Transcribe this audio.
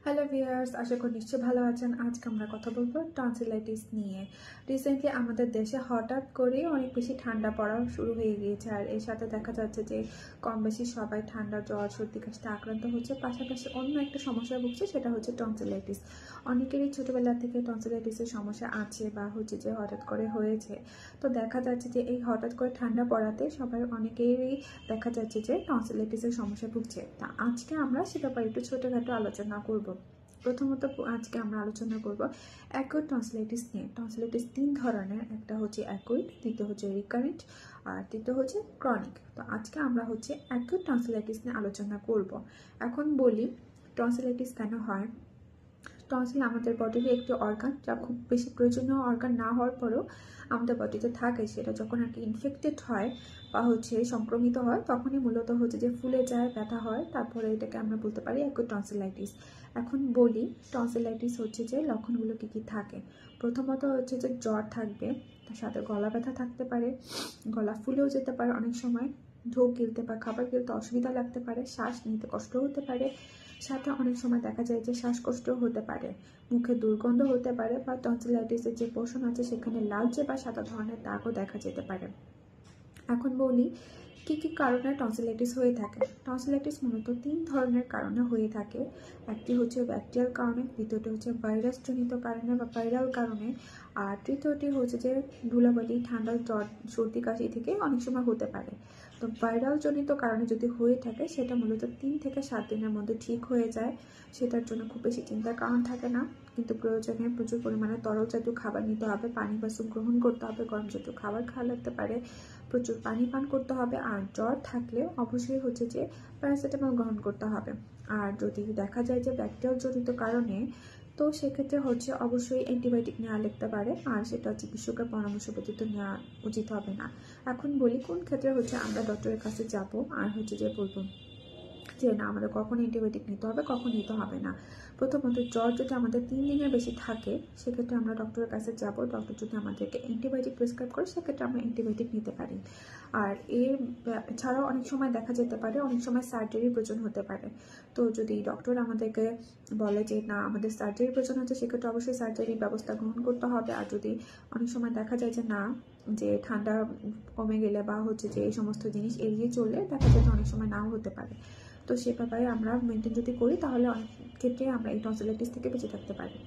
Hello viewers, আশা করি নিশ্চয়ই ভালো আছেন। আজকে আমরা কথা বলবো টনসিলাইটিস নিয়ে। রিসেন্টলি আমাদের দেশে হঠাৎ করে অনেক বেশি ঠান্ডা পড়া শুরু হয়ে গিয়েছে, আর এর সাথে দেখা যাচ্ছে যে কম বেশি সবাই ঠান্ডা, জ্বর, সর্দি, কাশিতে আক্রান্ত হচ্ছে। পাশাপাশি অন্য একটা সমস্যা ভুগছে, সেটা হচ্ছে টনসিলাইটিস। অনেকেরই ছোটোবেলা থেকে টনসিলাইটিসের সমস্যা আছে বা হচ্ছে যে হঠাৎ করে হয়েছে। তো দেখা যাচ্ছে যে এই হঠাৎ করে ঠান্ডা পড়াতে অনেকেরই দেখা যাচ্ছে যে টনসিলাইটিসের সমস্যা ভুগছে। তা আজকে আমরা সে ব্যাপারে একটু ছোটোখাটো আলোচনা করব। প্রথমত আজকে আমরা আলোচনা করব অ্যাকুইড টনসিলাইটিস নিয়ে। টনসিলাইটিস তিন ধরনের, একটা হচ্ছে অ্যাকুইড, দ্বিতীয় হচ্ছে রিকারেন্ট, আর তৃতীয় হচ্ছে ক্রনিক। তো আজকে আমরা হচ্ছে অ্যাকুইড টনসিলাইটিস নিয়ে আলোচনা করব। এখন বলি টনসিলাইটিস কেন হয়। টনসিল আমাদের বডির একটি অর্গান, যা খুব বেশি প্রয়োজনীয় অর্গান না হওয়ার পরেও আমাদের বডিতে থাকে। সেটা যখন আর কি ইনফেক্টেড হয় বা হচ্ছে সংক্রমিত হয়, তখনই মূলত হচ্ছে যে ফুলে যায়, ব্যথা হয়, তারপরে এটাকে আমরা বলতে পারি অ্যাকুইড টনসিলাইটিস। এখন বলি টনসিলাইটিস হচ্ছে যে লক্ষণগুলো কী কী থাকে। প্রথমত হচ্ছে যে জ্বর থাকবে, তার সাথে গলা ব্যথা থাকতে পারে, গলা ফুলেও যেতে পারে, অনেক সময় ঢোক গিলতে বা খাবার গিলতে অসুবিধা লাগতে পারে, শ্বাস নিতে কষ্ট হতে পারে, সাথে অনেক সময় দেখা যায় যে শ্বাসকষ্ট হতে পারে, মুখে দুর্গন্ধ হতে পারে, বা টনসিলাইটিসের যে পোষণ আছে সেখানে লালচে বা সাদা ধরনের দাগও দেখা যেতে পারে। এখন বলি কি কি কারণে টনসিলাইটিস হয়ে থাকে। টনসিলাইটিস মূলত তিন ধরনের কারণে হয়ে থাকে। একটি হচ্ছে ব্যাকটেরিয়াল কারণে, দ্বিতীয়টি হচ্ছে ভাইরাসজনিত কারণে বা ভাইরাল কারণে, আর তৃতীয়টি হচ্ছে যে ধুলাবালি, ঠান্ডা, জ্বর, সর্দি, কাশি থেকে অনেক সময় হতে পারে। তো ভাইরাল জনিত কারণে যদি হয়ে থাকে, সেটা মূলত 3 থেকে 7 দিনের মধ্যে ঠিক হয়ে যায়। সেটার জন্য খুব বেশি চিন্তার কারণ থাকে না, কিন্তু প্রয়োজনে প্রচুর পরিমাণে তরল জাতীয় খাবার নিতে হবে, পানি বা স্যুপ গ্রহণ করতে হবে, গরম জাতীয় খাবার খাওয়া লাগতে পারে, প্রচুর পানি পান করতে হবে, আর জ্বর থাকলে অবশ্যই হচ্ছে যে প্যারাসিটামল গ্রহণ করতে হবে। আর যদি দেখা যায় যে ব্যাকটেরিয়াল জনিত কারণে, তো সেক্ষেত্রে হচ্ছে অবশ্যই অ্যান্টিবায়োটিক নেওয়া লাগতে পারে, আর সেটা চিকিৎসকের পরামর্শ ব্যতীত নেওয়া উচিত হবে না। এখন বলি কোন ক্ষেত্রে হচ্ছে আমরা ডক্টরের কাছে যাব আর হচ্ছে যে বলবো যে না আমাদের কখন অ্যান্টিবায়োটিক নিতে হবে, কখন নিতে হবে না। প্রথমত জ্বর যদি আমাদের 3 দিনের বেশি থাকে, সেক্ষেত্রে আমরা ডক্টরের কাছে যাব। ডক্টর যদি আমাদেরকে অ্যান্টিবায়োটিক প্রেসক্রাইব করে, সেক্ষেত্রে আমরা অ্যান্টিবায়োটিক নিতে পারি। আর এর ছাড়াও অনেক সময় দেখা যেতে পারে, অনেক সময় সার্জারির প্রয়োজন হতে পারে। তো যদি ডক্টর আমাদেরকে বলে যে না আমাদের সার্জারির প্রয়োজন হচ্ছে, সেক্ষেত্রে অবশ্যই সার্জারির ব্যবস্থা গ্রহণ করতে হবে। আর যদি অনেক সময় দেখা যায় যে না, যে ঠান্ডা কমে গেলে বা হচ্ছে যে এই সমস্ত জিনিস এড়িয়ে চললে দেখা যায় যে অনেক সময় নাও হতে পারে। তো সে ব্যাপারে আমরা মেনটেন যদি করি, তাহলে অনেক ক্ষেত্রে আমরা এই টনসিলাইটিস থেকে বেঁচে থাকতে পারি।